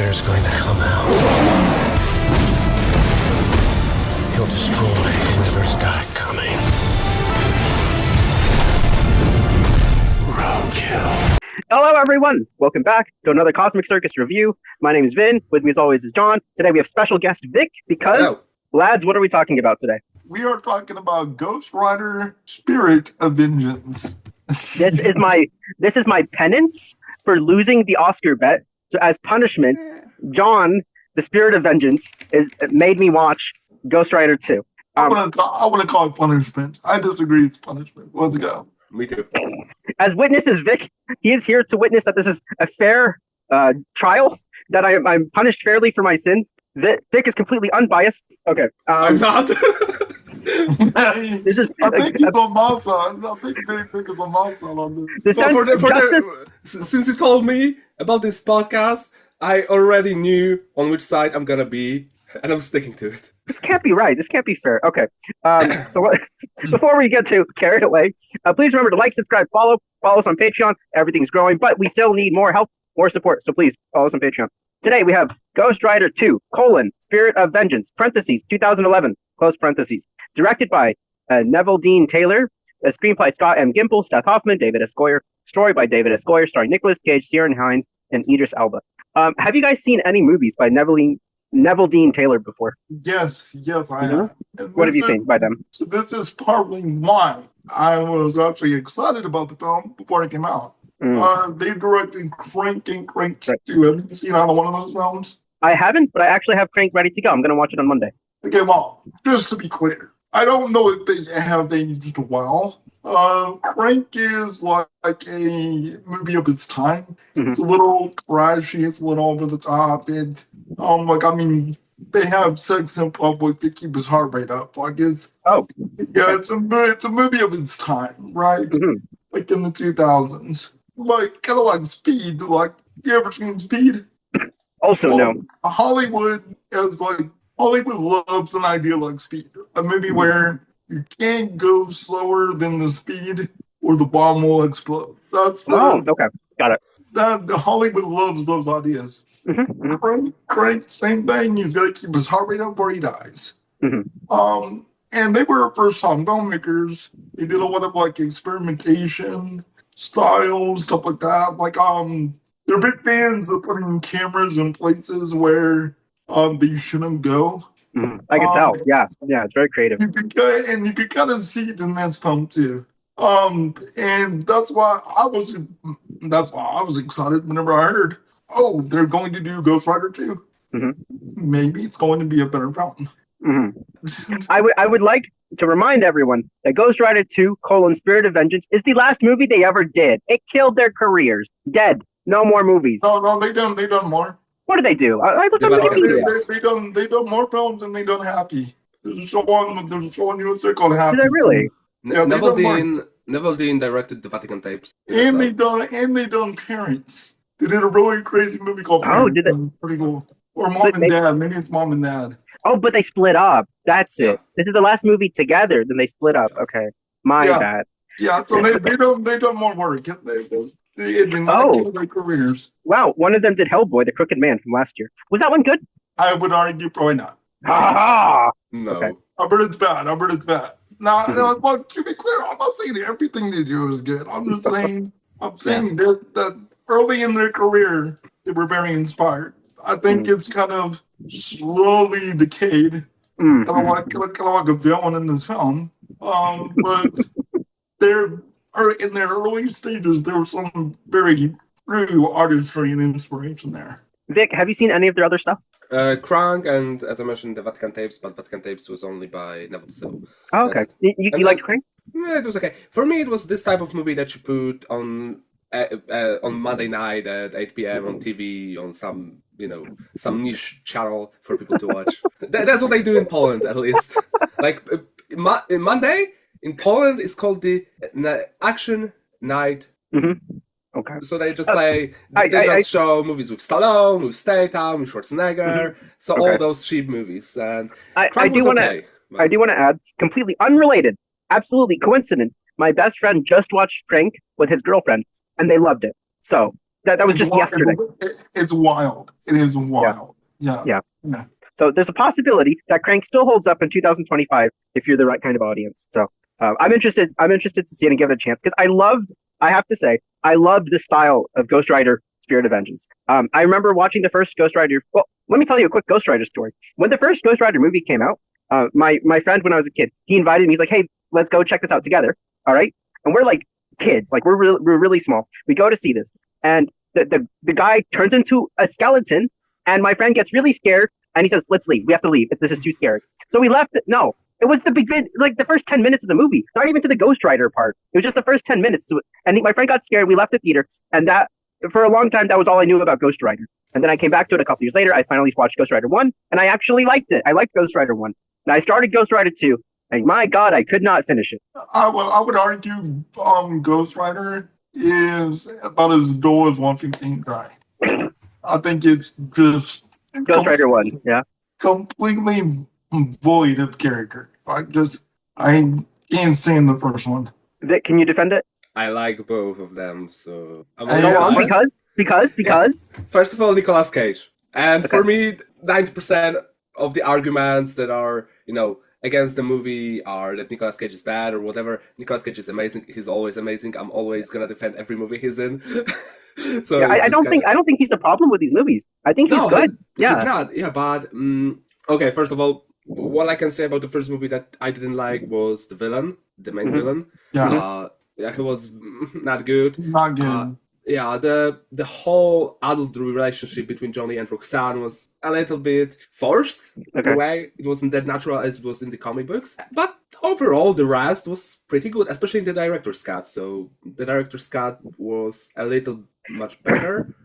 Goyer's going to come out. He'll destroy whoever's got it coming. Roadkill. Hello, everyone. Welcome back to another Cosmic Circus review. My name is Vin. With me, as always, is John. Today, we have special guest Vic because, Hello. lads, what are we talking about today? We are talking about Ghost Rider: Spirit of Vengeance. This is my penance for losing the Oscar bet. So, as punishment, John, the Spirit of Vengeance, made me watch Ghost Rider 2. I want to call it punishment. I disagree. It's punishment. Let's go. Me too. As witnesses, Vic, he is here to witness that this is a fair trial, that I'm punished fairly for my sins. Vic is completely unbiased. Okay. I'm not. This is, I think he's on my side. I think Vic is on my side on this. Since you told me about this podcast, I already knew on which side I'm gonna be, and I'm sticking to it. This can't be right. This can't be fair. Okay. Before we get too carried away, please remember to like, subscribe, follow us on Patreon. Everything's growing, but we still need more help, more support. So please follow us on Patreon. Today we have Ghost Rider 2, Spirit of Vengeance, parentheses, 2011, close parentheses. Directed by Neveldine Taylor. A screenplay Scott M. Gimple, Seth Hoffman, David S. Goyer. Story by David S. Goyer, starring Nicolas Cage, Ciarán Hinds, and Idris Elba. Have you guys seen any movies by Neveldine Taylor before? Yes, I have. What have you seen by them? So this is partly why I was actually excited about the film before it came out. They directed Crank and Crank 2. Have you seen either one of those films? I haven't, but I actually have Crank ready to go. I'm going to watch it on Monday. Okay, well, just to be clear, I don't know if they have aged well. Crank is like a movie of its time. Mm-hmm. It's a little trashy, it's a little over the top. They have sex in public to keep his heart rate up. It's a movie of its time, right? Mm-hmm. Like in the 2000s. Kind of like Speed. You ever seen Speed? Also, no. Hollywood loves an idea like Speed. A movie where you can't go slower than the speed or the bomb will explode. Okay. Got it. The Hollywood loves those ideas. Mm-hmm. Crank, same thing. He's got to keep his heart rate up or he dies. Mm-hmm. And they were first-time filmmakers. They did a lot of experimentation, style, stuff like that. They're big fans of putting cameras in places where they shouldn't go. I can tell. Yeah, it's very creative. You could kind of see it in this film too. And that's why I was excited whenever I heard, they're going to do Ghost Rider 2. Mm-hmm. Maybe it's going to be a better film. Mm-hmm. I would like to remind everyone that Ghost Rider 2, Spirit of Vengeance is the last movie they ever did. It killed their careers. Dead. No more movies. No, they done more. What did they do? I looked on They done more films than they done Happy. There's a show on USA called Happy. Did they really? Yeah, Neveldine directed the Vatican Tapes. And they done Parents. They did a really crazy movie called Parents. Did they? Pretty cool. Or Mom and Dad. Maybe it's Mom and Dad. Oh, but they split up. That's it. This is the last movie together. Then they split up. Okay, my bad. Yeah, so they done more work. They did not kill their careers. Wow, one of them did Hellboy, the Crooked Man from last year. Was that one good? I would argue probably not. Ha! No. Okay. I bet it's bad. Now, to be clear, I'm not saying everything they do is good. I'm just saying, that early in their career, they were very inspired. I think it's kind of slowly decayed, kind of like a villain in this film. But in their early stages, there was some very true artistry and inspiration there. Vic, have you seen any of their other stuff? Crank and, as I mentioned, the Vatican Tapes, but Vatican Tapes was only by Neveldine. Oh, okay. You liked Crank? Yeah, it was okay. For me, it was this type of movie that you put on Monday night at 8 p.m. on TV on some niche channel for people to watch. That's what they do in Poland, at least. Monday in Poland is called the Action Night. Mm-hmm. Okay. So they just play. They show movies with Stallone, with Statham, with Schwarzenegger. Mm-hmm. So all those cheap movies. And I do want to add, completely unrelated, absolutely coincidence. My best friend just watched Crank with his girlfriend, and they loved it. So That was just yesterday. It's wild. It is wild. Yeah. Yeah. So there's a possibility that Crank still holds up in 2025 if you're the right kind of audience. So I'm interested to see it and give it a chance because I have to say, I love the style of Ghost Rider Spirit of Vengeance. I remember watching the first Ghost Rider. Well, let me tell you a quick Ghost Rider story. When the first Ghost Rider movie came out, my friend, when I was a kid, he invited me. He's like, "Hey, let's go check this out together." All right. And we're like kids, like we're really small. We go to see this. And the guy turns into a skeleton, and my friend gets really scared, and he says, "Let's leave. We have to leave. This is too scary." So we left. No, it was the begin, like the first 10 minutes of the movie, not even to the Ghost Rider part. It was just the first 10 minutes. And my friend got scared. We left the theater, and that for a long time that was all I knew about Ghost Rider. And then I came back to it a couple years later. I finally watched Ghost Rider 1, and I actually liked it. I liked Ghost Rider 1. And I started Ghost Rider 2, and my God, I could not finish it. I would argue Ghost Rider is about as dull as 115 Dry. I think it's just Ghost Rider 1, yeah. Completely void of character. I can't stand the first one. Vic, can you defend it? I like both of them, so Because Yeah. First of all, Nicolas Cage. And for me, 90% of the arguments that are, against the movie are that Nicolas Cage is bad or whatever. Nicolas Cage is amazing. He's always amazing. I'm always gonna defend every movie he's in. So yeah, I don't think he's the problem with these movies. I think he's good. Yeah, he's not. Yeah, but okay. First of all, what I can say about the first movie that I didn't like was the villain, the main villain. Yeah, he was not good. not good. Yeah, the whole adult relationship between Johnny and Roxanne was a little bit forced in a way. It wasn't that natural as it was in the comic books. But overall, the rest was pretty good, especially in the director's cut. So the director's cut was a little much better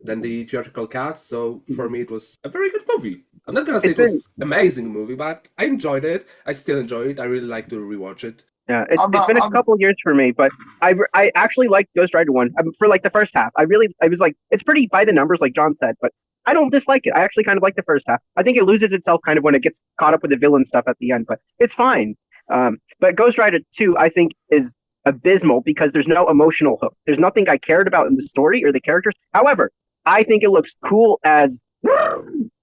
than the theatrical cut. So for me, it was a very good movie. I'm not gonna say it was an amazing movie, but I enjoyed it. I still enjoy it. I really like to rewatch it. Yeah, it's been a couple years for me, but I actually liked Ghost Rider 1 for like the first half. I was like, it's pretty by the numbers, like John said, but I don't dislike it. I actually kind of like the first half. I think it loses itself kind of when it gets caught up with the villain stuff at the end, but it's fine. But Ghost Rider 2, I think, is abysmal because there's no emotional hook. There's nothing I cared about in the story or the characters. However, I think it looks cool as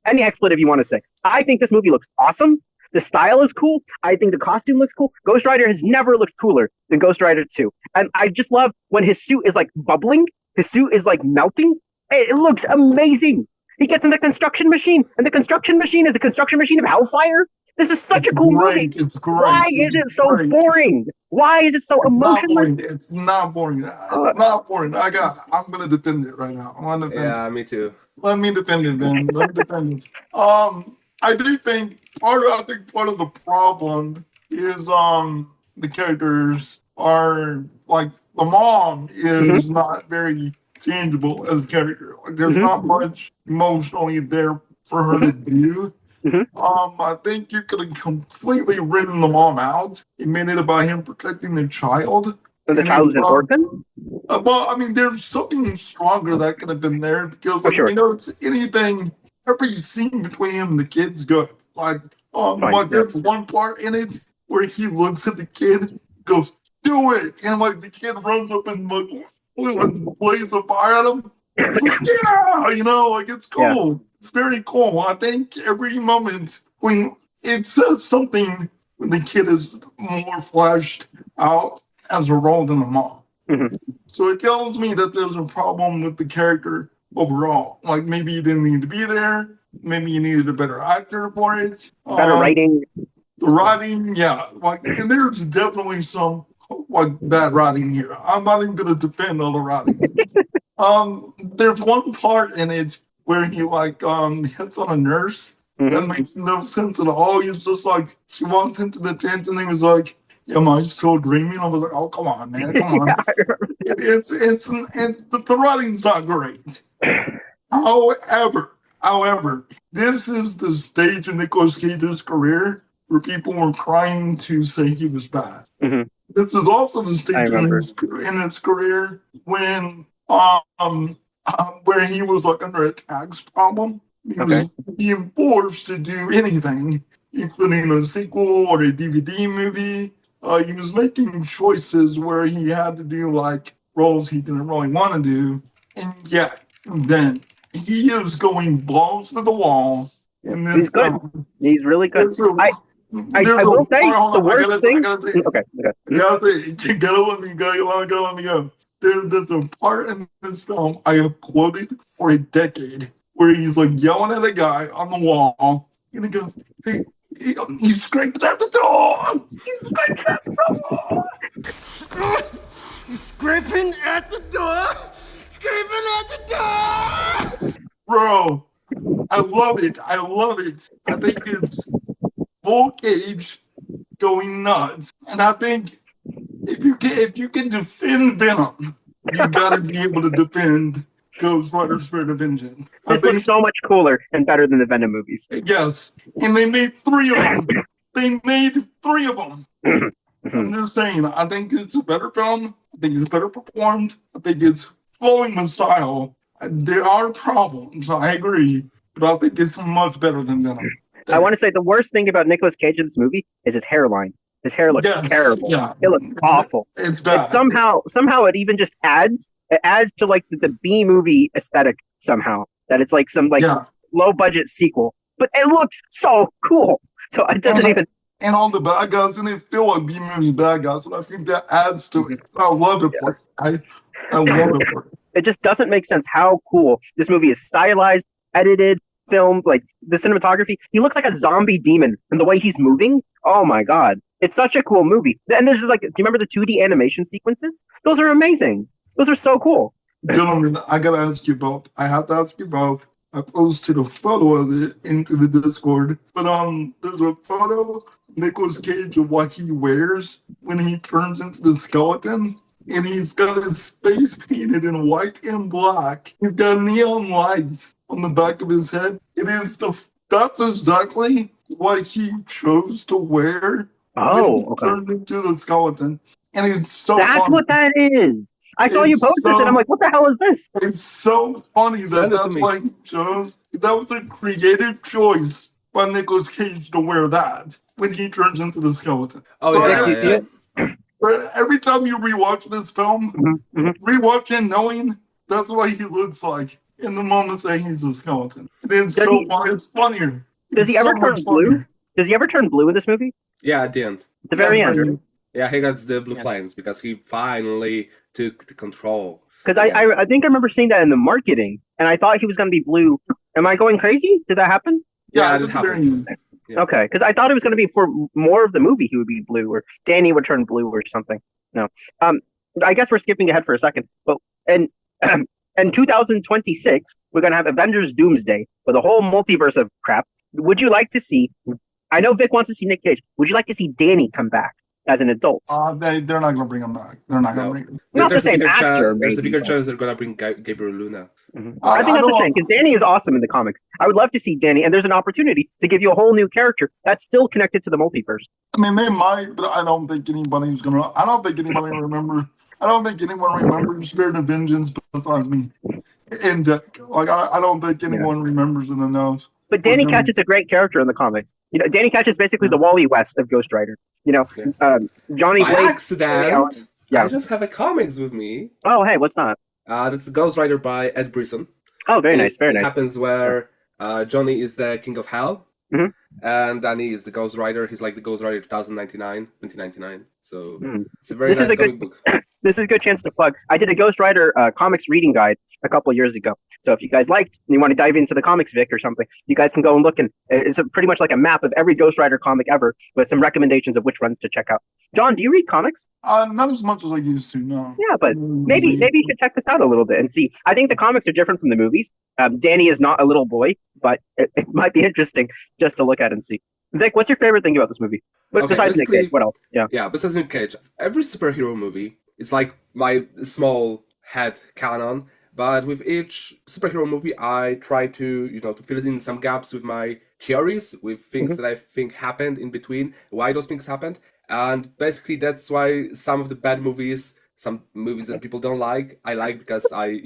any expletive you want to say. I think this movie looks awesome. The style is cool. I think the costume looks cool. Ghost Rider has never looked cooler than Ghost Rider 2. And I just love when his suit is like bubbling. His suit is like melting. It looks amazing. He gets in the construction machine, and the construction machine is a construction machine of hellfire. This is such a cool movie. It's great. Why is it so boring? Why is it so emotionless? It's not boring. It's not boring. I'm gonna defend it right now. Yeah, me too. Let me defend it, man. Let me defend it. I do think part of the problem is the characters are like the mom is not very tangible as a character. Like there's not much emotionally there for her to do. I think you could have completely written the mom out and made it about him protecting the child. So the child is an orphan? Well, I mean, there's something stronger that could have been there because, it's anything. Every scene between him and the kid's good. Like there's one part in it where he looks at the kid, goes, "Do it!" And like the kid runs up and like blaze a fire at him. Like, it's cool. Yeah. It's very cool. I think every moment when it says something when the kid is more fleshed out as a role than the mom. So it tells me that there's a problem with the character overall. Like maybe you didn't need to be there. Maybe you needed a better actor for it. Better writing. The writing, yeah. Like, and there's definitely some like bad writing here. I'm not even gonna defend all the writing. There's one part in it where he hits on a nurse. That makes no sense at all. He's just like, she walks into the tent and he was like, "Am I still dreaming?" I was like, "Oh, come on, man, come on." The writing's not great. However, this is the stage in Nicolas Cage's career where people were trying to say he was bad. This is also the stage in his career when where he was like under a tax problem. He was being forced to do anything, including a sequel or a DVD movie. He was making choices where he had to do like roles he didn't really want to do. And yet, then he is going balls to the wall in this He's good. film. He's really good. There's a- I there's will a- say hold the on, worst thing. I Okay. gotta say, you gotta let me go. There's a part in this film I have quoted for a decade where he's like yelling at a guy on the wall, and he goes, "Hey, he's scraping at the door. He's scraping at the door." Scraping at the door! Scraping at the door! Bro, I love it. I think it's full Cage going nuts, and I think if you can defend Venom, you gotta be able to defend Ghost Rider: Spirit of Vengeance. I This looks think so much cooler and better than the Venom movies. yes, and they made 3 of them. I'm just saying. I think it's a better film. I think it's better performed. I think it's flowing with style. There are problems, I agree, but I think it's much better than Venom. I want to say the worst thing about Nicolas Cage in this movie is his hairline. His hair looks Yes, terrible. yeah. It looks awful. It's bad. And somehow it even just adds to like the B movie aesthetic somehow. That it's like some like Yeah. low budget sequel. But it looks so cool. So it doesn't even And all the bad guys, and they feel like B-movie bad guys, and I think that adds to it. I love it for it. I love it for it. it just doesn't make sense how cool this movie is stylized, edited, filmed, like the cinematography. He looks like a zombie demon and the way he's moving. Oh my god. It's such a cool movie. And there's like, do you remember the 2D animation sequences? Those are amazing. Those are so cool. Gentlemen, I gotta ask you both. I have to ask you both. I posted a photo of it into the Discord. But there's a photo of Nicolas Cage of what he wears when he turns into the skeleton. And he's got his face painted in white and black. He's got neon lights on the back of his head. That's exactly what he chose to wear. Oh, when he okay. turned into the skeleton. And it's so That's funny. what that is. I saw you It's post this and I'm like, what the hell is this? It's so funny that Send it to that's me. why he chose. That was a creative choice by Nicolas Cage to wear that when he turns into the skeleton. Oh, So yeah. every time you rewatch this film, rewatch it knowing that's what he looks like in the moment saying he's a skeleton. And it's Does so he- funny. It's funnier. Does he It's ever so turn much blue? funnier. Does he ever turn blue in this movie? Yeah, at the end. At the very end, right? Yeah, he got the blue flames because he finally took the control. Because I think I remember seeing that in the marketing, and I thought he was going to be blue. Am I going crazy? Did that happen? Yeah, it's it very- happened. Yeah. Okay, because I thought it was going to be for more of the movie he would be blue, or Danny would turn blue or something. No. I guess we're skipping ahead for a second, but in 2026 we're going to have Avengers Doomsday with a whole multiverse of crap. Would you like to see? I know Vic wants to see Nick Cage. Would you like to see Danny come back as an adult? They're not going to bring him back. They're not going to No. bring him. Not the There's a same bigger actor, There's a maybe, bigger but- chance they're gonna bring Gabriel Luna. I think that's a don't- shame because Danny is awesome in the comics. I would love to see Danny, and there's an opportunity to give you a whole new character that's still connected to the multiverse. I mean, they might, but I don't think anybody's going to. I don't think anybody remember. I don't think anyone remembers Spirit of Vengeance besides me. And I don't think anyone remembers it enough. But Danny Mhm. Ketch is a great character in the comics. You know, Danny Ketch is basically the Wally West of Ghost Rider. You know, Johnny By Blake. accident, Yeah. I just have a comics with me. Oh, hey, what's that? That's Ghost Rider by Ed Brisson. Oh, very nice, very It nice. happens where Johnny is the King of Hell, Mhm. and Danny is the Ghost Rider. He's like the Ghost Rider 2099. So Mhm. it's a very This is nice a comic good- book. This is a good chance to plug. I did a Ghost Rider comics reading guide a couple of years ago. So if you guys liked and you want to dive into the comics, Vic, or something, you guys can go and look. And it's pretty much like a map of every Ghost Rider comic ever with some recommendations of which ones to check out. John, do you read comics? Not as much as I used to, no. Yeah, but maybe you should check this out a little bit and see. I think the comics are different from the movies. Danny is not a little boy, but it might be interesting just to look at and see. Vic, what's your favorite thing about this movie? Okay, Besides Nick basically- Cage, what else? Yeah. Yeah, besides Nick Cage, every superhero movie is like my small head canon. But with each superhero movie, I try to to fill in some gaps with my theories, with things that I think happened in between, why those things happened, and basically that's why some of the bad movies, some movies that people don't like, I like because I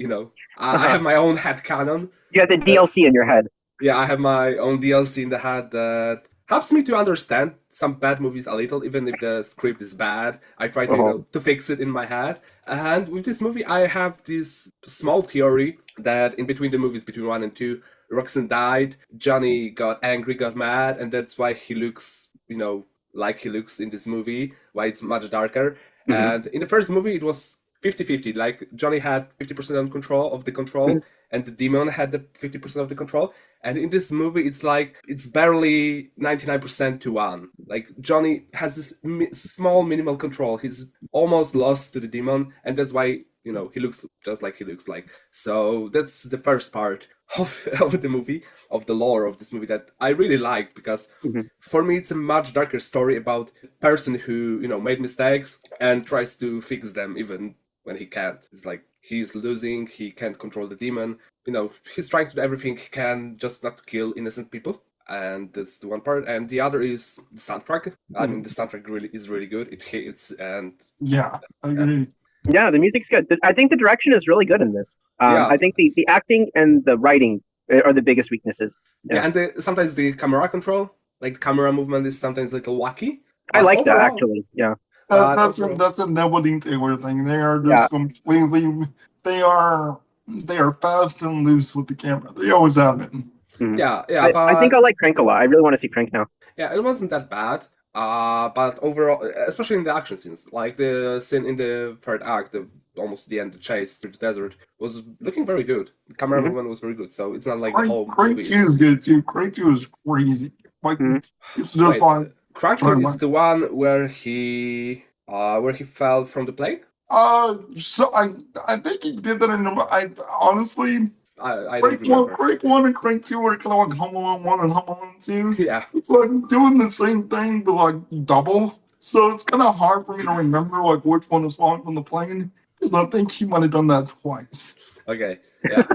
have my own head canon. You have the DLC in your head. Yeah, I have my own DLC in the head that helps me to understand some bad movies a little, even if the script is bad. I try to, to fix it in my head. And with this movie, I have this small theory that in between the movies, between 1 and 2, Roxanne died, Johnny got angry, got mad, and that's why he looks, like he looks in this movie, why it's much darker. And in the first movie, it was 50-50. Like, Johnny had 50% of the control, and the demon had the 50% of the control. And in this movie, it's like, it's barely 99% to 1. Like, Johnny has this small minimal control. He's almost lost to the demon, and that's why, he looks just like he looks like. So that's the first part of the movie, of the lore of this movie that I really liked, because for me, it's a much darker story about a person who, made mistakes and tries to fix them even when he can't. It's like, he's losing, he can't control the demon. He's trying to do everything he can just not to kill innocent people. And that's the one part. And the other is the soundtrack. I mean, the soundtrack is really good. It hits and... Yeah, I agree. Yeah, the music's good. I think the direction is really good in this. I think the acting and the writing are the biggest weaknesses. Yeah, and sometimes the camera control, like the camera movement is sometimes a little wacky. I like that, actually. Yeah. That's a Neveldine Taylor thing. They are just completely... They are fast and loose with the camera. They always have been. Yeah, but I think I like Crank a lot. I really want to see Crank now. Yeah, it wasn't that bad. But overall, especially in the action scenes, like the scene in the third act, almost the end, the chase through the desert, was looking very good. The camera movement was very good, so it's not like the whole Crank movie. 2 is good too. Crank 2 is crazy. Like it's just like Crank 2 is the one where he fell from the plane. So I think he did that in. I honestly. I Crank don't remember. Crank 1 and Crank 2 are kind of like Home Alone 1 and Home Alone 2. Yeah. It's like doing the same thing, but like double. So it's kind of hard for me to remember like which one is falling from the plane, because I think he might have done that twice. Okay. Yeah.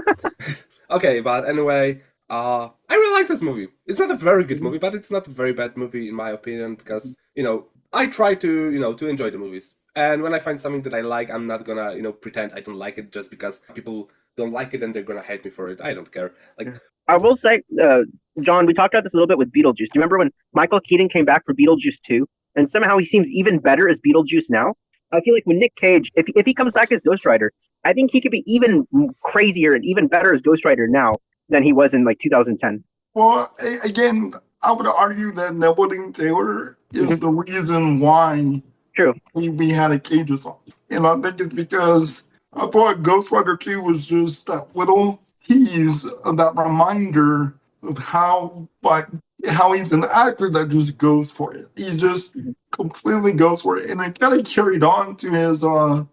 Okay, but anyway, I really like this movie. It's not a very good movie, but it's not a very bad movie in my opinion, because, I try to, to enjoy the movies. And when I find something that I like, I'm not gonna, pretend I don't like it just because people don't like it and they're gonna hate me for it. I don't care. Like, I will say, John, we talked about this a little bit with Beetlejuice. Do you remember when Michael Keaton came back for Beetlejuice 2, and somehow he seems even better as Beetlejuice now? I feel like when Nick Cage, if he comes back as Ghost Rider, I think he could be even crazier and even better as Ghost Rider now than he was in like 2010. Well, again, I would argue that Neveldine Taylor is the reason why we had a Cage song. And I think it's because I thought Ghost Rider 2 was just that little tease of that reminder of how he's an actor that just goes for it. He just completely goes for it. And it kind of carried on to his, I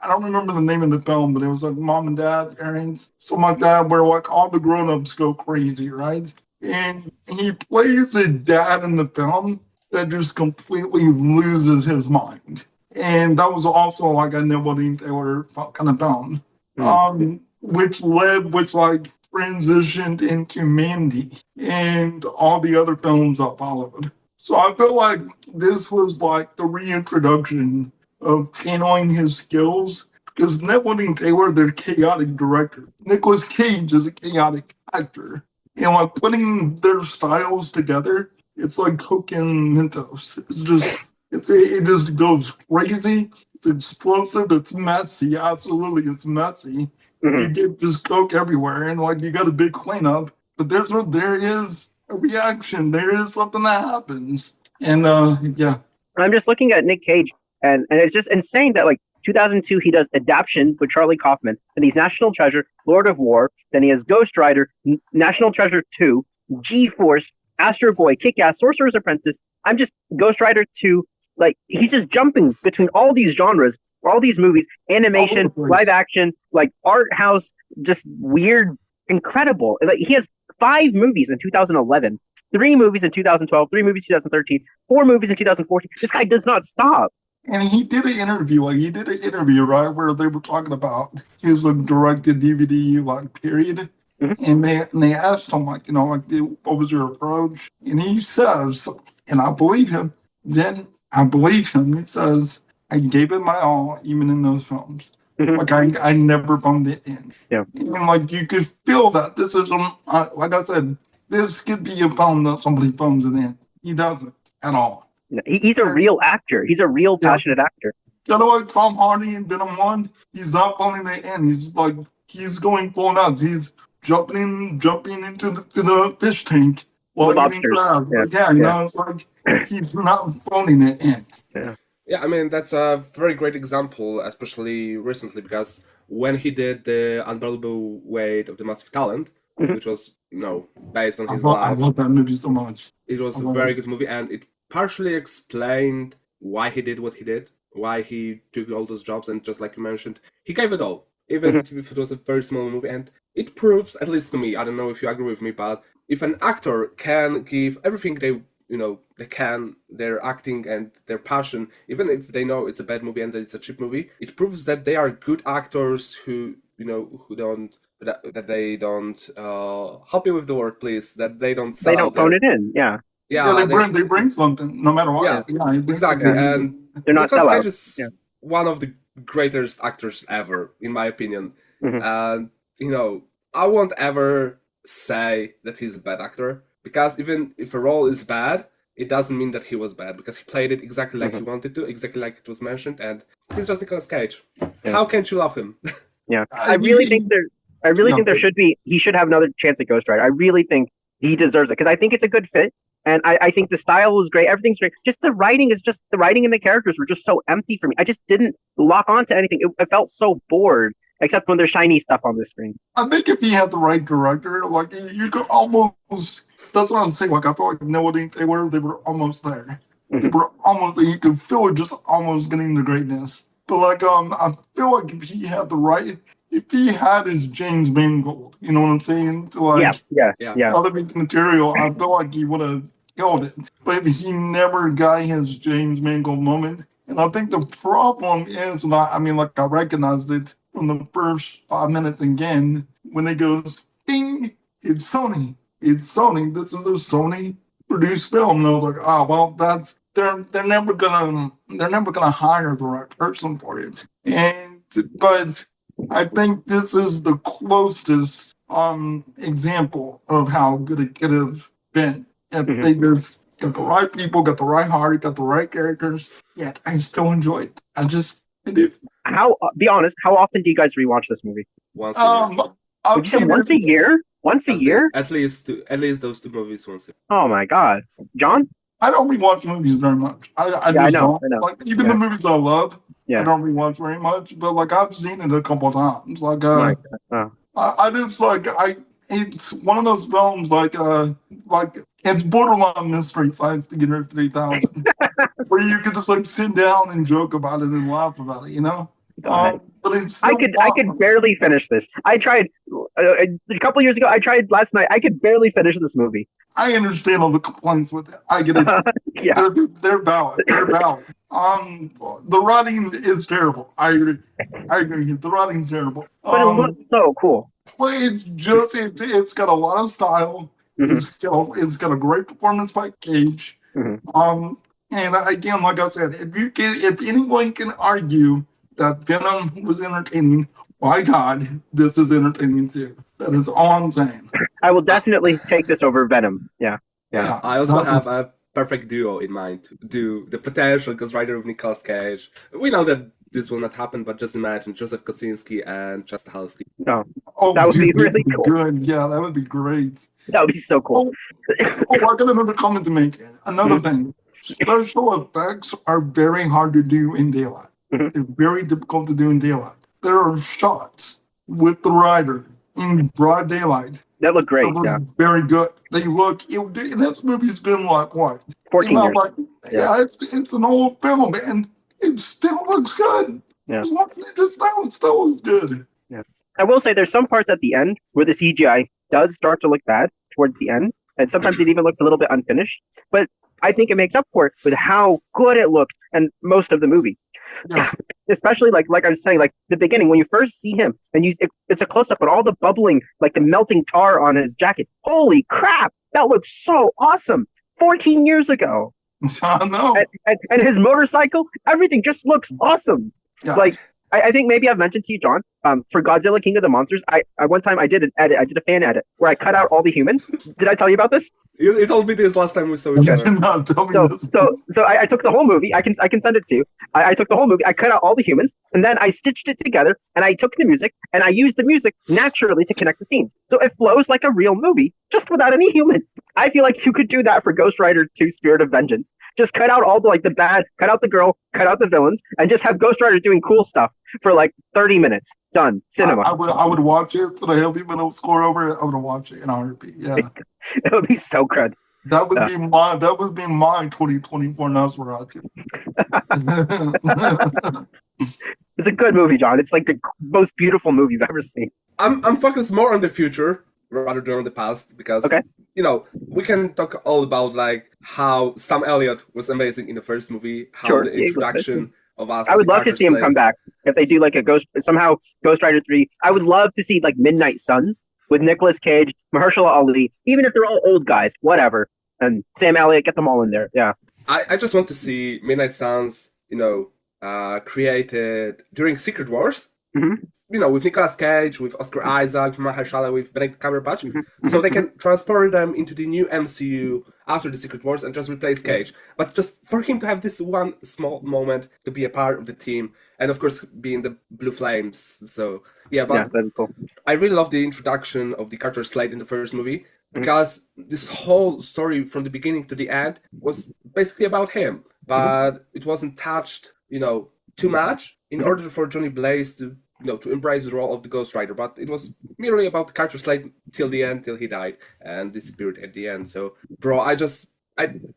don't remember the name of the film, but it was like Mom and Dad, Parents, something like that, where like all the grown-ups go crazy, right? And he plays a dad in the film that just completely loses his mind. And that was also like a Neveldine Taylor kind of film, which transitioned into Mandy and all the other films that followed. So I feel like this was like the reintroduction of channeling his skills, because Neveldine Taylor, they're chaotic director. Nicolas Cage is a chaotic actor. And like putting their styles together, it's like Coke and Mentos. It just goes crazy. It's explosive. It's messy. Absolutely, it's messy. You get just Coke everywhere, and like you got a big cleanup. But there is a reaction. There is something that happens, and I'm just looking at Nick Cage, and it's just insane that like 2002 he does Adaption with Charlie Kaufman, then he's National Treasure, Lord of War, then he has Ghost Rider, National Treasure 2, G-Force, Astro Boy, Kick-Ass, Sorcerer's Apprentice. I'm just Ghost Rider 2. Like, he's just jumping between all these genres, all these movies, animation, live action, like art house, just weird, incredible. Like, he has 5 movies in 2011, 3 movies in 2012, 3 movies in 2013, 4 movies in 2014. This guy does not stop. And he did an interview, right, where they were talking about his directed DVD period. And they asked him what was your approach? And he says, and I believe him, he says, I gave it my all, even in those films. Like I never phoned it in. Yeah. And like you could feel that this is like I said, this could be a film that somebody phones it in. He doesn't at all. He's a real actor. He's a real passionate actor. You know what, Tom Hardy in Venom 1, he's not phoning it in. He's going full nuts. He's jumping into the fish tank while eating crab. It's like he's not phoning it in. Yeah, I mean, that's a very great example, especially recently, because when he did The Unbearable Weight of the Massive Talent, which was, based on his life. I love that movie so much. It was a very good movie, and it partially explained why he did what he did, why he took all those jobs, and just like you mentioned, he gave it all, even if it was a very small movie, and it proves, at least to me, I don't know if you agree with me, but if an actor can give everything they can, their acting and their passion, even if they know it's a bad movie and that it's a cheap movie, it proves that they are good actors who don't help me with the word, please, that they don't sell. They don't phone it in. They bring something no matter what. Exactly. And they're not Nicolas Cage sellouts. is one of the greatest actors ever, in my opinion. And I won't ever say that he's a bad actor, because even if a role is bad, it doesn't mean that he was bad, because he played it exactly like he wanted to, exactly like it was mentioned, and he's just Nicolas Cage. How can't you love him? I really think he should have another chance at Ghost Rider. I really think he deserves it, because I think it's a good fit, and I think the style was great. Everything's great. Just the writing and the characters were just so empty for me. I just didn't lock on to anything. It felt so bored, except when there's shiny stuff on the screen. I think if he had the right director, you could almost. That's what I'm saying. I feel like Neveldine, they were almost there. They were almost there. You could feel it just almost getting to greatness. But I feel like if he had his James Mangold, you know what I'm saying? Elevate the material, I feel like he would have killed it. But he never got his James Mangold moment. And I think the problem is, I recognized it from the first 5 minutes again, when it goes, ding, it's Sony. It's Sony. This is a Sony produced film. And I was like, they're never gonna hire the right person for it. But I think this is the closest example of how good it could have been if they just got the right people, got the right heart, got the right characters. Yet I still enjoy it. I do. Be honest, how often do you guys rewatch this movie? Once a year. Would you say once a year? Once a year? At least those two movies once a year. Oh my god. John? I don't rewatch movies very much. I know. Even the movies I love, I don't rewatch very much. But I've seen it a couple of times. It's one of those films it's borderline Mystery Science Theater 3000, where you can just sit down and joke about it and laugh about it, But it's I could barely finish this. I tried a couple years ago. I tried last night. I could barely finish this movie. I understand all the complaints with it. I get it. They're valid. The writing is terrible. I agree. The writing's terrible. But it looks so cool. Well, it's got a lot of style. It's got a great performance by Cage. And again, like I said, if anyone can argue that Venom was entertaining, my God, this is entertaining too. That is all I'm saying. I will definitely take this over Venom. Yeah. I also have a perfect duo in mind to do the potential Ghost Rider with Nicolas Cage. We know that this will not happen, but just imagine Joseph Kosinski and Chester Halsky. That would be really cool. Good. Yeah, that would be great. That would be so cool. I got another comment to make. Another thing. Special effects are very hard to do in daylight. They're very difficult to do in daylight. There are shots with the rider in broad daylight. That look great. Very good. They look. This movie's been what? 14 years. It's an old film, and it still looks good. Yeah. Watching it just now, it still looks good. Yeah. I will say there's some parts at the end where the CGI does start to look bad towards the end, and sometimes it even looks a little bit unfinished. But I think it makes up for it with how good it looks and most of the movie. Yeah. Especially like I was saying, the beginning when you first see him and it's a close up on all the bubbling, the melting tar on his jacket. Holy crap, that looks so awesome! 14 years ago. I know. And his motorcycle, everything just looks awesome. Yeah. I think maybe I've mentioned to you, John, for Godzilla King of the Monsters, I one time I did a fan edit where I cut out all the humans. Did I tell you about this? You told me this last time we saw each You other. did not tell me So, this. I took the whole movie. I can send it to you. I took the whole movie. I cut out all the humans, and then I stitched it together. And I took the music, and I used the music naturally to connect the scenes. So it flows like a real movie, just without any humans. I feel like you could do that for Ghost Rider 2: Spirit of Vengeance. Just cut out all the bad, cut out the girl, cut out the villains, and just have Ghost Rider doing cool stuff for like 30 minutes. Done. Cinema. I would watch it for the heavy metal score over it. I would watch it in a heartbeat. Yeah. It would be so good. That would be my 2024 Nosferatu. It's a good movie, John. It's like the most beautiful movie you've ever seen. I'm focused more on the future rather than on the past because we can talk all about like how Sam Elliott was amazing in the first movie, how the introduction of us. I would love to see him come back if they do like a Ghost Rider 3. I would love to see like Midnight Suns with Nicolas Cage, Mahershala Ali, even if they're all old guys, whatever. And Sam Elliott, get them all in there. Yeah. I just want to see Midnight Suns, created during Secret Wars. Mm-hmm. With Nicolas Cage, with Oscar Isaac, with Mahershala, with Benedict Cumberbatch, so they can transport them into the new MCU after the Secret Wars and just replace Cage. But just for him to have this one small moment to be a part of the team, and of course be in the Blue Flames. So that'd be cool. I really love the introduction of the Carter Slade in the first movie because this whole story from the beginning to the end was basically about him, but it wasn't touched, too much in order for Johnny Blaze to embrace the role of the Ghost Rider, but it was merely about Carter Slade till the end, till he died and disappeared at the end. So, bro, I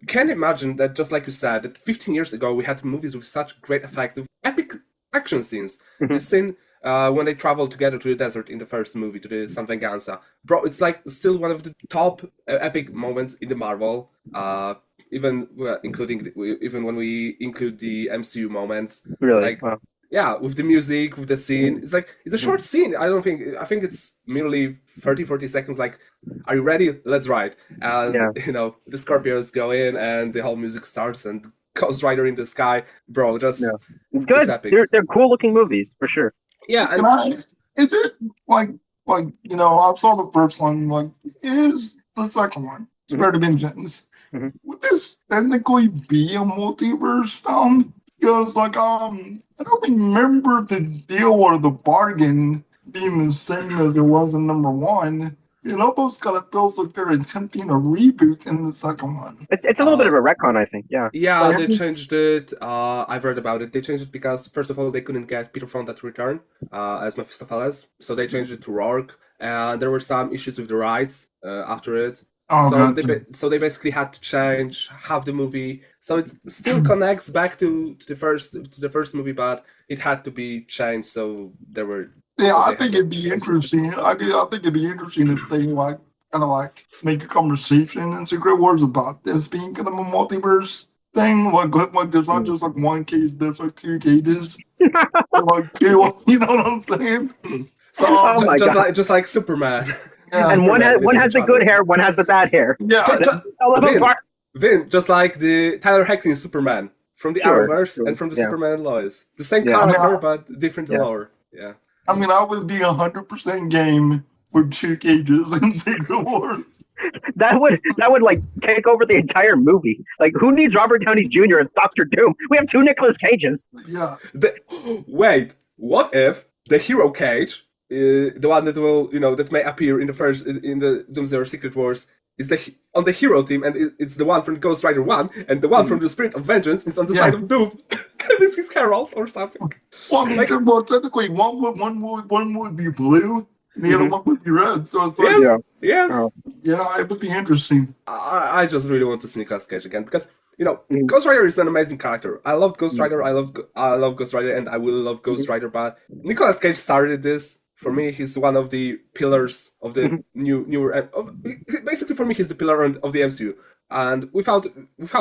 can't imagine that, just like you said, that 15 years ago we had movies with such great effective, epic action scenes. The scene when they travel together to the desert in the first movie, to the San Venganza. Bro, it's like still one of the top epic moments in the Marvel, even when we include the MCU moments. Really? Like, wow. Yeah, with the music, with the scene. It's like, it's a short scene. I think it's merely 30-40 seconds. Like, are you ready? Let's ride. And, the Scorpions go in and the whole music starts and Ghost Rider in the sky. Bro, it's good. It's epic. They're cool looking movies, for sure. Yeah. Is it like, I saw the first one, like, is the second one, Spirit of Vengeance, would this technically be a multiverse film? Because, I don't remember the deal or the bargain being the same as it was in number one. It almost kind of feels like they're attempting a reboot in the second one. It's a little bit of a retcon, I think, yeah. Yeah, they changed it. I've read about it. They changed it because, first of all, they couldn't get Peter Fonda to return as Mephistopheles. So they changed it to Rourke. And there were some issues with the rights after it. So they basically had to change half the movie. So it still connects back to the first movie, but it had to be changed. So there were. Yeah, I think it'd be interesting. I think it'd be interesting if they make a conversation in Secret Wars about this being kind of a multiverse thing. Like there's not just like one cage, there's like two cages. Like two, you know what I'm saying? So just like Superman. Yeah. And one has the good hair, one has the bad hair. Yeah. Vin, just like the Tyler Hoechlin Superman from the Arrowverse and from the Superman and Lois. The same character, but different lore. Yeah. I mean, I would be 100% game for two cages in Secret Wars. That would like take over the entire movie. Like, who needs Robert Downey Jr. as Doctor Doom? We have two Nicolas Cages. Yeah. Wait, what if the hero Cage, the one that will, that may appear in the Doomsday or Secret Wars, is on the hero team, and it's the one from Ghost Rider 1, and the one from the Spirit of Vengeance is on the side of Doom. This is Harold or something. Well, I mean, technically, one would be blue, and the other one would be red. So it's like, yes. Yeah, it would be interesting. I just really want to see Nicolas Cage again because Ghost Rider is an amazing character. I love Ghost Rider. I love Ghost Rider, and I will love Ghost Rider. But Nicolas Cage started this. For me, he's one of the pillars of the newer. Basically, for me, he's the pillar of the MCU. And without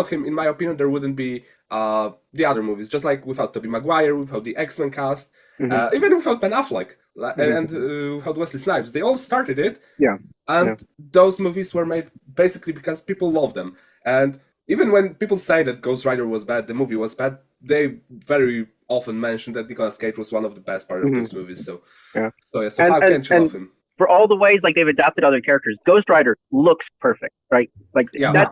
him, in my opinion, there wouldn't be the other movies. Just like without Tobey Maguire, without the X-Men cast, even without Ben Affleck and without Wesley Snipes, they all started it. Yeah. And those movies were made basically because people love them. And even when people say that Ghost Rider was bad, the movie was bad, they very often mention that Nicolas Cage was one of the best part of those movies. So how can you love him? For all the ways like they've adapted other characters, Ghost Rider looks perfect, right? Like because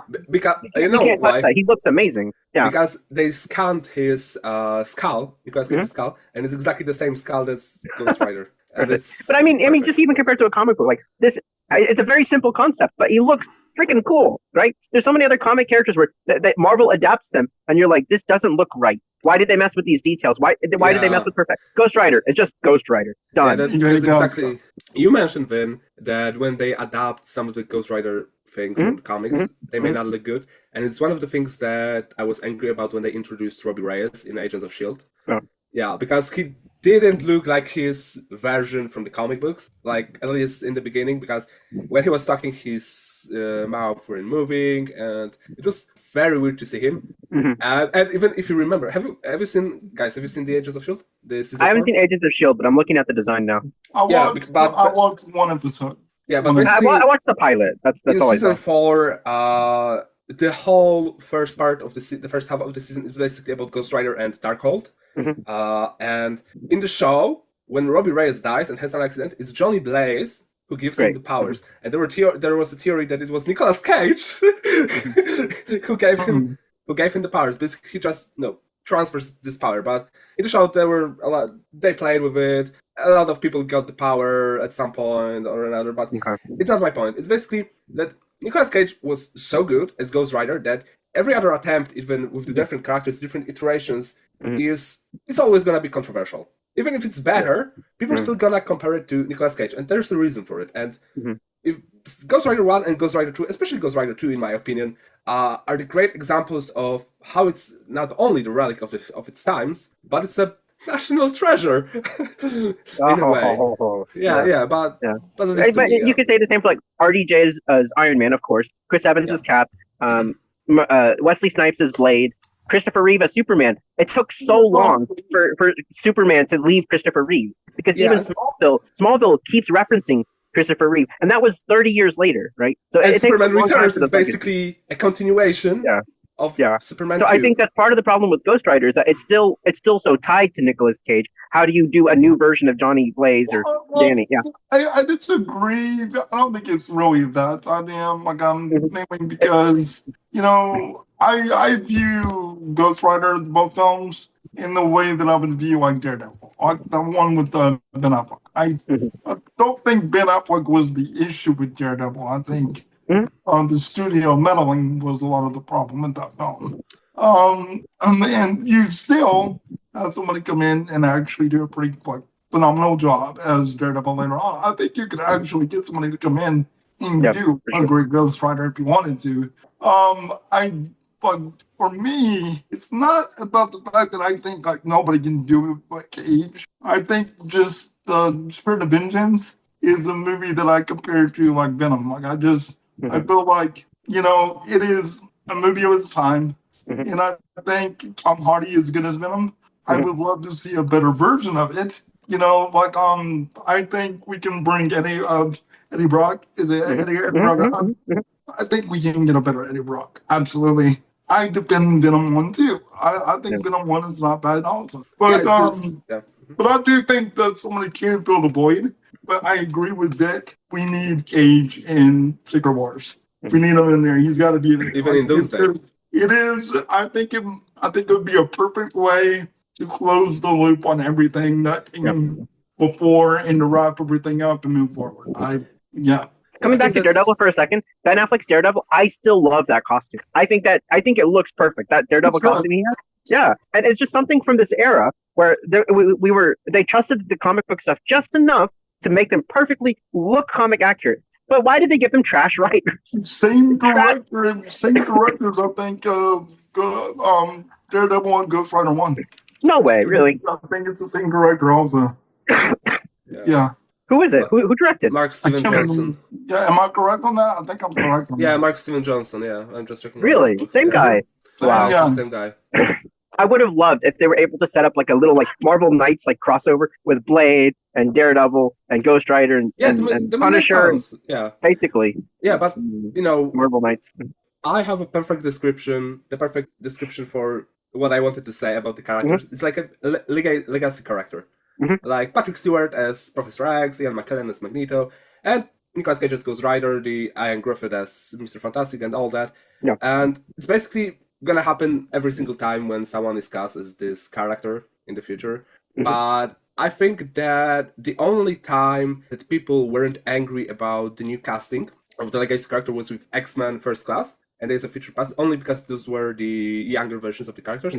you can't touch why? that. He looks amazing. Yeah, because they scanned his skull, Nicolas Cage's skull, and it's exactly the same skull as Ghost Rider. But I mean, just even compared to a comic book, like this, it's a very simple concept, but he looks freaking cool, right? There's so many other comic characters where that Marvel adapts them, and you're like, this doesn't look right. Why did they mess with these details? Why did they mess with perfect Ghost Rider? It's just Ghost Rider. Done. Yeah, that's exactly. You mentioned, Vin, that when they adapt some of the Ghost Rider things from the comics, they may not look good, and it's one of the things that I was angry about when they introduced Robbie Reyes in Agents of S.H.I.E.L.D. Oh. Yeah, because he didn't look like his version from the comic books, like at least in the beginning, because when he was talking, his mouth weren't moving, and it was very weird to see him. And even if you remember, have you seen the Agents of S.H.I.E.L.D.? I haven't seen Agents of S.H.I.E.L.D., but I'm looking at the design now. I watched one episode. Yeah, but basically, I watched the pilot. That's all I saw. Season 4, the whole first part of the first half of the season is basically about Ghost Rider and Darkhold. And in the show, when Robbie Reyes dies and has an accident, it's Johnny Blaze who gives him the powers. And there was a theory that it was Nicolas Cage who gave him the powers. Basically, he just transfers this power. But in the show, they played with it. A lot of people got the power at some point or another, but it's not my point. It's basically that Nicolas Cage was so good as Ghost Rider that every other attempt, even with the different characters, different iterations, is always going to be controversial. Even if it's better, people are still going to compare it to Nicolas Cage, and there's a reason for it. And if Ghost Rider 1 and Ghost Rider 2, especially Ghost Rider 2, in my opinion, are the great examples of how it's not only the relic of its times, but it's a national treasure in a way. But you could say the same for like RDJ as Iron Man, of course. Chris Evans as Cap. Wesley Snipes as Blade. Christopher Reeve as Superman. It took so long for Superman to leave Christopher Reeve because even Smallville keeps referencing Christopher Reeve, and that was 30 years later, right? So Superman Returns is basically a continuation. Of Superman 2. I think that's part of the problem with Ghost Rider is that it's still so tied to Nicolas Cage. How do you do a new version of Johnny Blaze or Danny? Yeah, I disagree. I don't think it's really that. Mainly because I view Ghost Rider, both films, in the way that I would view like Daredevil, like the one with Ben Affleck. I don't think Ben Affleck was the issue with Daredevil. I think. The studio meddling was a lot of the problem with that film. And you still have somebody come in and actually do a pretty phenomenal job as Daredevil later on. I think you could actually get somebody to come in and do a great Ghost Rider if you wanted to. But for me, it's not about the fact that I think like nobody can do it but Cage. I think just the Spirit of Vengeance is a movie that I compare to like Venom. I feel like, it is a movie of its time, and I think Tom Hardy is good as Venom. I would love to see a better version of it. I think we can bring Eddie Brock. Is it Eddie Brock? I think we can get a better Eddie Brock. Absolutely. I defend Venom 1 too. I think Venom 1 is not bad also. But but I do think that somebody can fill the void. But I agree with Vic. We need Cage in Secret Wars. We need him in there. He's got to be there. Even in Doomsday. It is. I think it would be a perfect way to close the loop on everything that came before and to wrap everything up and move forward. Coming back to Daredevil for a second, Ben Affleck's Daredevil, I still love that costume. I think it looks perfect. That Daredevil costume he has. Yeah, and it's just something from this era where they trusted the comic book stuff just enough to make them perfectly look comic accurate. But why did they give them trash writers? Same directors, I think, Daredevil and Ghost Rider 1. No way, really? I think it's the same director also. Yeah. Who is it? Who directed? Mark Steven Johnson. Yeah, am I correct on that? I think I'm correct on that. Mark Steven Johnson, I'm just checking. Really? Same guy? Wow, yeah. Same guy. I would have loved if they were able to set up like a little like Marvel Knights like crossover with Blade and Daredevil and Ghost Rider and Punisher. Basically. Yeah, but Marvel Knights. I have a perfect description, the perfect description for what I wanted to say about the characters. It's like a legacy character. Like Patrick Stewart as Professor X, Ian McKellen as Magneto, and Nicolas Cage as Ghost Rider, the Ian Griffith as Mr. Fantastic, and all that. Yeah. And it's basically gonna happen every single time when someone is cast as this character in the future. But I think that the only time that people weren't angry about the new casting of the legacy character was with X-Men First Class and Days of Future Past, only because those were the younger versions of the characters.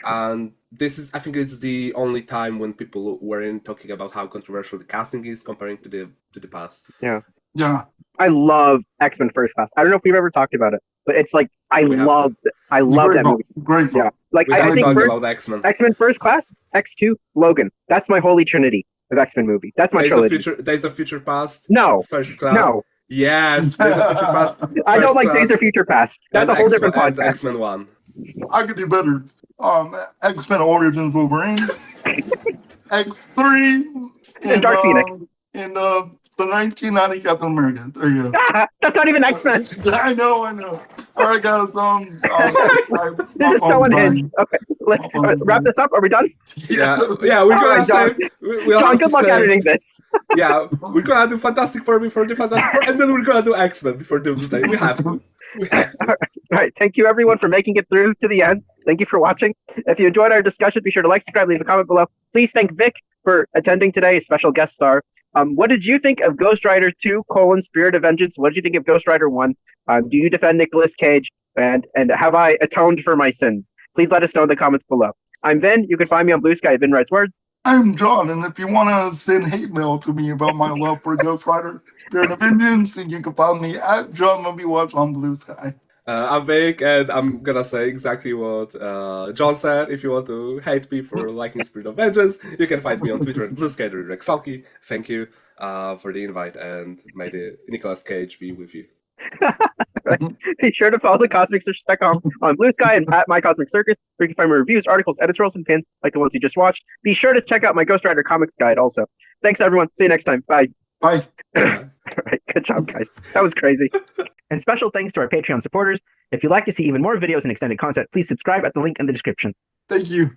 And this is, I think, it's the only time when people weren't talking about how controversial the casting is comparing to the past. Yeah. Yeah. I love X-Men First Class. I don't know if we've ever talked about it, but it's like I love that movie. Great. Yeah, like We I haven't think talked first, about X-Men. X-Men First Class, X2, Logan. That's my holy trinity of X-Men movies. That's my trilogy. Days of Future Past. No. First Class. No, Yes, Days of Future Past. I don't First like Class, Days of Future Past. That's and a whole different and podcast. X-Men 1. I could do better. X-Men Origins Wolverine, X3, And Dark Phoenix. and the 1990 Captain America. There you go. That's not even X-Men. I know. All right, guys. This is so unhinged. Okay, let's wrap this up. Are we done? Yeah, we're All gonna right, say. John. We'll John, have to good luck say, editing this. Yeah, we're gonna do Fantastic Four before the Fantastic Four, and then we're gonna do X-Men before Doomsday. We have to. All right. Thank you, everyone, for making it through to the end. Thank you for watching. If you enjoyed our discussion, be sure to like, subscribe, leave a comment below. Please thank Vic for attending today, a special guest star. What did you think of Ghost Rider 2, Spirit of Vengeance? What did you think of Ghost Rider 1? Do you defend Nicolas Cage? And have I atoned for my sins? Please let us know in the comments below. I'm Vin. You can find me on Blue Sky at Vin Writes Words. I'm John, and if you want to send hate mail to me about my love for Ghost Rider, Spirit of Vengeance, and you can find me at John Movie Watch on Blue Sky. I'm Vic, and I'm gonna say exactly what John said. If you want to hate me for liking Spirit of Vengeance, you can find me on Twitter at BlueSky Rex Salky. Thank you for the invite, and may the Nicolas Cage be with you. Right. Be sure to follow the CosmicSearch.com on Blue Sky and at My Cosmic Circus, where you can find my reviews, articles, editorials, and pins like the ones you just watched. Be sure to check out my Ghost Rider comics guide also. Thanks, everyone. See you next time. Bye. Bye. All right. Good job, guys. That was crazy. And special thanks to our Patreon supporters. If you'd like to see even more videos and extended content, please subscribe at the link in the description. Thank you.